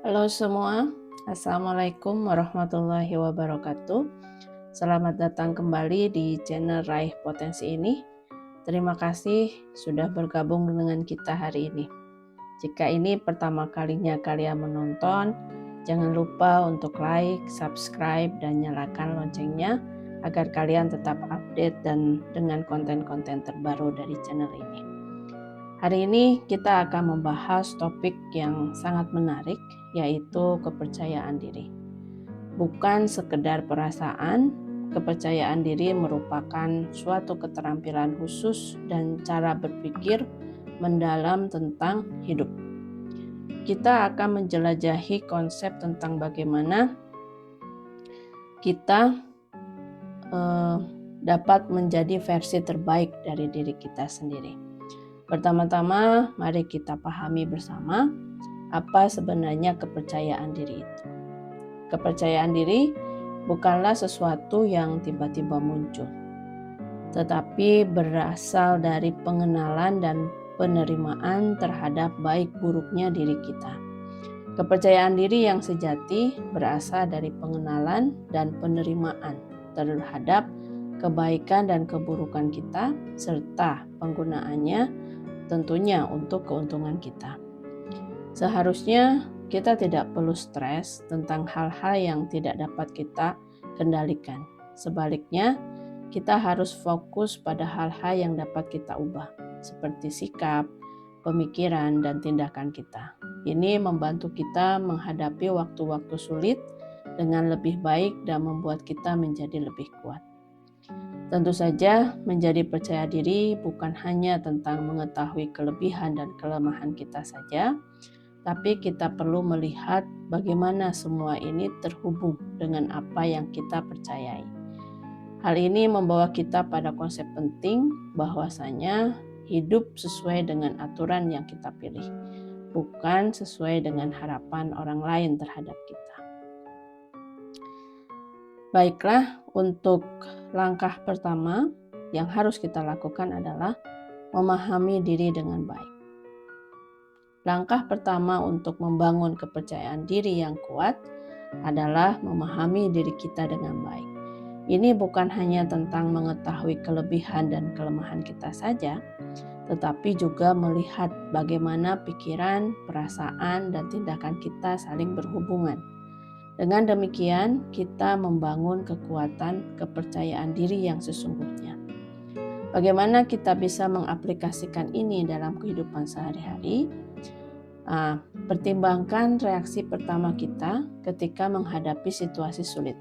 Halo semua, Assalamualaikum warahmatullahi wabarakatuh. Selamat datang kembali di channel Raih Potensi ini. Terima kasih sudah bergabung dengan kita hari ini. Jika ini pertama kalinya kalian menonton, jangan lupa untuk like, subscribe, dan nyalakan loncengnya agar kalian tetap update dan dengan konten-konten terbaru dari channel ini. Hari ini kita akan membahas topik yang sangat menarik, yaitu kepercayaan diri. Bukan sekedar perasaan, kepercayaan diri merupakan suatu keterampilan khusus dan cara berpikir mendalam tentang hidup. Kita akan menjelajahi konsep tentang bagaimana kita dapat menjadi versi terbaik dari diri kita sendiri. Pertama-tama, mari kita pahami bersama apa sebenarnya kepercayaan diri itu. Kepercayaan diri bukanlah sesuatu yang tiba-tiba muncul, tetapi berasal dari pengenalan dan penerimaan terhadap baik buruknya diri kita. Kepercayaan diri yang sejati berasal dari pengenalan dan penerimaan terhadap kebaikan dan keburukan kita, serta penggunaannya tentunya untuk keuntungan kita. Seharusnya kita tidak perlu stres tentang hal-hal yang tidak dapat kita kendalikan. Sebaliknya, kita harus fokus pada hal-hal yang dapat kita ubah, seperti sikap, pemikiran, dan tindakan kita. Ini membantu kita menghadapi waktu-waktu sulit dengan lebih baik dan membuat kita menjadi lebih kuat. Tentu saja, menjadi percaya diri bukan hanya tentang mengetahui kelebihan dan kelemahan kita saja, tapi kita perlu melihat bagaimana semua ini terhubung dengan apa yang kita percayai. Hal ini membawa kita pada konsep penting bahwasanya hidup sesuai dengan aturan yang kita pilih, bukan sesuai dengan harapan orang lain terhadap kita. Baiklah, untuk langkah pertama yang harus kita lakukan adalah memahami diri dengan baik. Langkah pertama untuk membangun kepercayaan diri yang kuat adalah memahami diri kita dengan baik. Ini bukan hanya tentang mengetahui kelebihan dan kelemahan kita saja, tetapi juga melihat bagaimana pikiran, perasaan, dan tindakan kita saling berhubungan. Dengan demikian, kita membangun kekuatan kepercayaan diri yang sesungguhnya. Bagaimana kita bisa mengaplikasikan ini dalam kehidupan sehari-hari? Pertimbangkan reaksi pertama kita ketika menghadapi situasi sulit.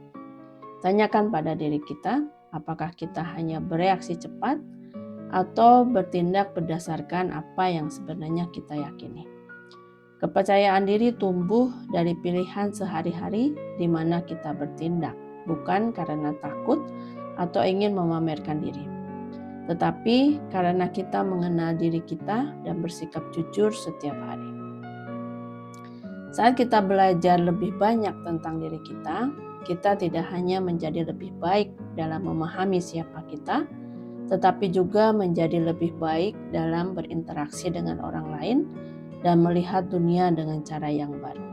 Tanyakan pada diri kita, apakah kita hanya bereaksi cepat atau bertindak berdasarkan apa yang sebenarnya kita yakini. Kepercayaan diri tumbuh dari pilihan sehari-hari di mana kita bertindak, bukan karena takut atau ingin memamerkan diri, tetapi karena kita mengenal diri kita dan bersikap jujur setiap hari. Saat kita belajar lebih banyak tentang diri kita tidak hanya menjadi lebih baik dalam memahami siapa kita, tetapi juga menjadi lebih baik dalam berinteraksi dengan orang lain dan melihat dunia dengan cara yang baru.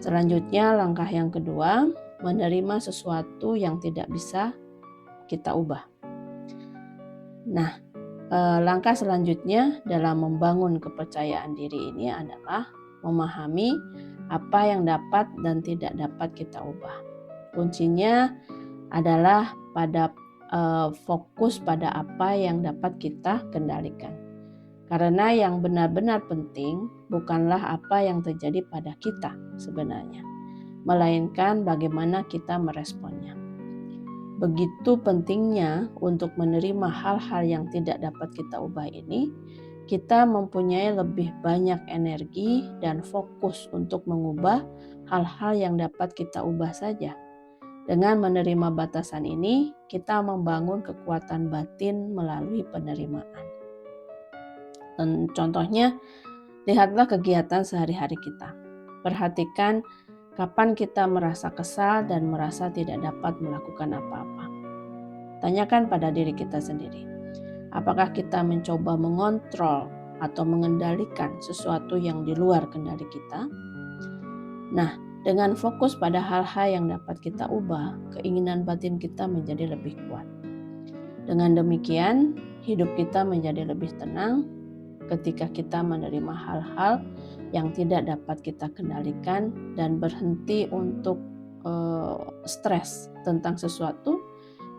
Selanjutnya, langkah yang kedua, menerima sesuatu yang tidak bisa kita ubah. Langkah selanjutnya dalam membangun kepercayaan diri ini adalah memahami apa yang dapat dan tidak dapat kita ubah. Kuncinya adalah pada fokus pada apa yang dapat kita kendalikan. Karena yang benar-benar penting bukanlah apa yang terjadi pada kita sebenarnya, melainkan bagaimana kita meresponnya. Begitu pentingnya untuk menerima hal-hal yang tidak dapat kita ubah ini, kita mempunyai lebih banyak energi dan fokus untuk mengubah hal-hal yang dapat kita ubah saja. Dengan menerima batasan ini, kita membangun kekuatan batin melalui penerimaan. Dan contohnya, lihatlah kegiatan sehari-hari kita. Perhatikan kapan kita merasa kesal dan merasa tidak dapat melakukan apa-apa. Tanyakan pada diri kita sendiri, apakah kita mencoba mengontrol atau mengendalikan sesuatu yang di luar kendali kita? Nah, dengan fokus pada hal-hal yang dapat kita ubah, keinginan batin kita menjadi lebih kuat. Dengan demikian, hidup kita menjadi lebih tenang ketika kita menerima hal-hal yang tidak dapat kita kendalikan dan berhenti untuk stres tentang sesuatu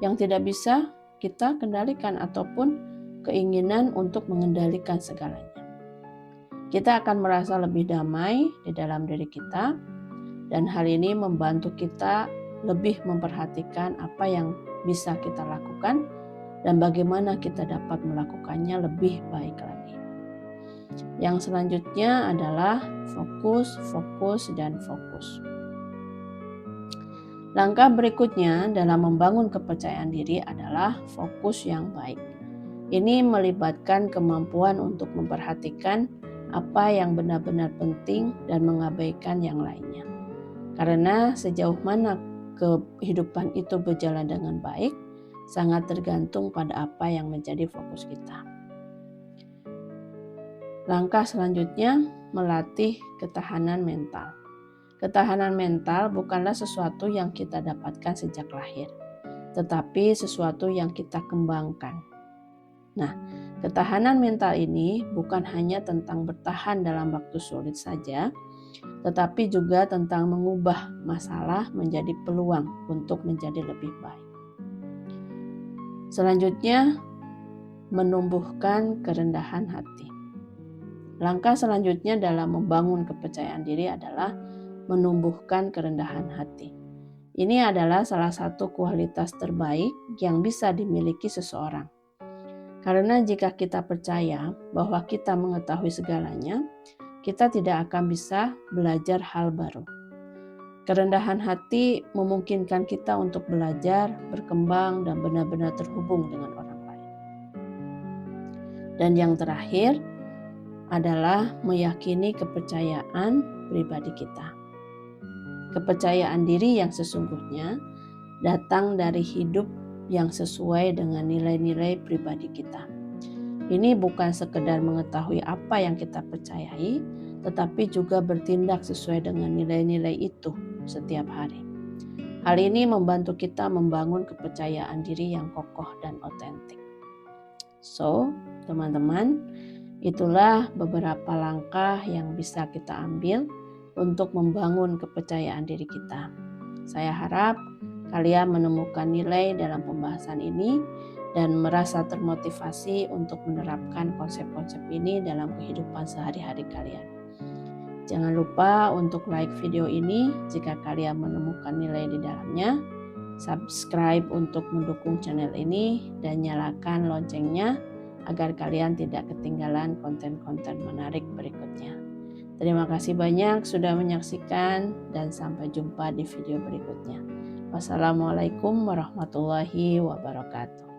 yang tidak bisa kita kendalikan ataupun keinginan untuk mengendalikan segalanya. Kita akan merasa lebih damai di dalam diri kita, dan hal ini membantu kita lebih memperhatikan apa yang bisa kita lakukan dan bagaimana kita dapat melakukannya lebih baik lagi. Yang selanjutnya adalah fokus, fokus, dan fokus. Langkah berikutnya dalam membangun kepercayaan diri adalah fokus yang baik. Ini melibatkan kemampuan untuk memperhatikan apa yang benar-benar penting dan mengabaikan yang lainnya. Karena sejauh mana kehidupan itu berjalan dengan baik, sangat tergantung pada apa yang menjadi fokus kita. Langkah selanjutnya, melatih ketahanan mental. Ketahanan mental bukanlah sesuatu yang kita dapatkan sejak lahir, tetapi sesuatu yang kita kembangkan. Nah, ketahanan mental ini bukan hanya tentang bertahan dalam waktu sulit saja, tetapi juga tentang mengubah masalah menjadi peluang untuk menjadi lebih baik. Selanjutnya, menumbuhkan kerendahan hati. Langkah selanjutnya dalam membangun kepercayaan diri adalah menumbuhkan kerendahan hati. Ini adalah salah satu kualitas terbaik yang bisa dimiliki seseorang. Karena jika kita percaya bahwa kita mengetahui segalanya, kita tidak akan bisa belajar hal baru. Kerendahan hati memungkinkan kita untuk belajar, berkembang, dan benar-benar terhubung dengan orang lain. Dan yang terakhir adalah meyakini kepercayaan pribadi kita. Kepercayaan diri yang sesungguhnya datang dari hidup yang sesuai dengan nilai-nilai pribadi kita. Ini bukan sekedar mengetahui apa yang kita percayai, tetapi juga bertindak sesuai dengan nilai-nilai itu setiap hari. Hal ini membantu kita membangun kepercayaan diri yang kokoh dan otentik. So, teman-teman, itulah beberapa langkah yang bisa kita ambil untuk membangun kepercayaan diri kita. Saya harap kalian menemukan nilai dalam pembahasan ini dan merasa termotivasi untuk menerapkan konsep-konsep ini dalam kehidupan sehari-hari kalian. Jangan lupa untuk like video ini jika kalian menemukan nilai di dalamnya, subscribe untuk mendukung channel ini, dan nyalakan loncengnya agar kalian tidak ketinggalan konten-konten menarik berikutnya. Terima kasih banyak sudah menyaksikan dan sampai jumpa di video berikutnya. Wassalamualaikum warahmatullahi wabarakatuh.